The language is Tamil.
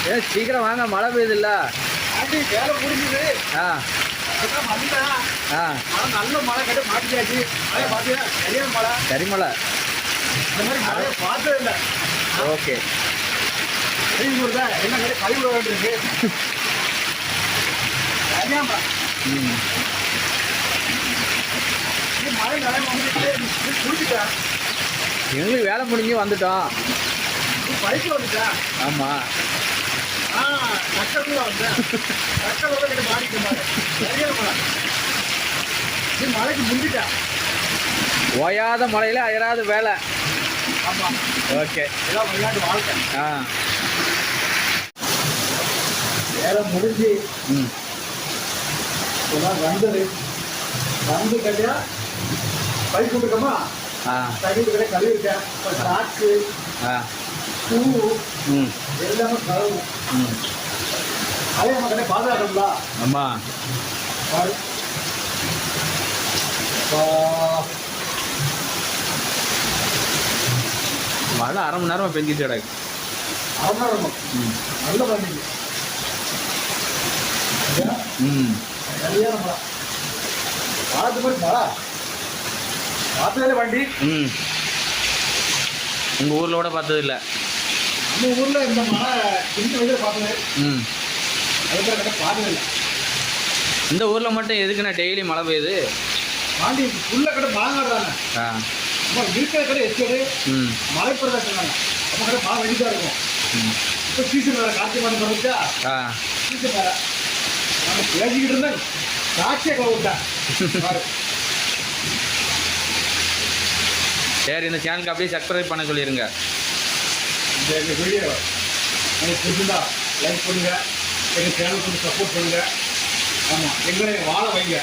ஏ சீக்கிரம் வாங்க, மழை பெய்யுதுல்ல. ஆண்டி வேலை முடிஞ்சுது. ஆ அதுதான் வந்தேன். ஆ மழை நல்ல மழை கட்டி மாட்டிக்காச்சு. மழை பார்த்தியா சரியான மழை. கரிமலை. இந்த மாதிரி மழையை பார்த்தது இல்லை. ஓகே. கழிவு தான் என்ன மாதிரி கழிவு வேண்டியிருக்கு. சரியாம்பா. ம் மழை நிறைய வந்துட்டு குடிச்சிட்டேன். எங்களுக்கு வேலை முடிஞ்சு வந்துட்டோம். பைக்கில் வந்துட்டேன். ஆமாம். நக்கல் வந்தேன். நக்கல் வந்து கிட்ட மாறிக்கிட்டேன். சரியான மழை. நீ மழைக்கு முந்திட்டேன். ஓயாத மழையில் அயராத வேலை. ஆமாம். ஓகே. எல்லாம் விளையாட்டு வாழ்க்கை. ஆ வேலை முடிஞ்சு ம் வந்தது வந்து கட்டியா பைக் விட்டுருக்கோமா. ஆ சைடு கடை கழுவிட்டேன். சாக்ஸு ஆ பூ ம் எல்லாமே கழுவு. ம் அதே நம்ம கடை பாதுகாக்கணுங்களா. ஆமாம். பாரு மழை அரை மணி நேரமாக பெஞ்சிட்டு கிடக்கு. அவனாரமா ம் நல்ல பண்ணிங்க. ம் சரியான மழை. பார்த்து மாதிரி மழை பார்த்ததில்ல வண்டி. ம் உங்கள் ஊரில் கூட பார்த்தது இல்லை. நம்ம ஊரில் இந்த மழை இந்த வயதில் பார்த்தது. ம் அதுக்கு கடை பார்த்ததில்லை. இந்த ஊரில் மட்டும் எதுக்குண்ணா டெய்லி மழை பெய்யுது? வாண்டி உள்ள கடை மாங்காடுறாங்க. ஆ நம்ம இருக்கிற கடை எஸ்டேடு ம் மழை பிரதேசம். நம்ம கடை மழை வெடிதான் இருக்கும். ம் இப்போ சீசன் வேறு கார்த்திகை மாதம் வந்துச்சா. ஆ சீசன் வேறு நம்ம பேசிக்கிட்டு இருந்தேன். சாட்சியை கவுட்டேன். சரி, இந்த சேனலுக்கு அப்படியே சப்ஸ்கிரைப் பண்ண சொல்லிடுங்க. இந்த வீடியோ எனக்கு பிடிச்சிருந்தா லைக் பண்ணுங்கள். எங்கள் சேனலுக்கு கொஞ்சம் சப்போர்ட் பண்ணுங்கள். ஆமாம், எங்களை வாழ வைங்க.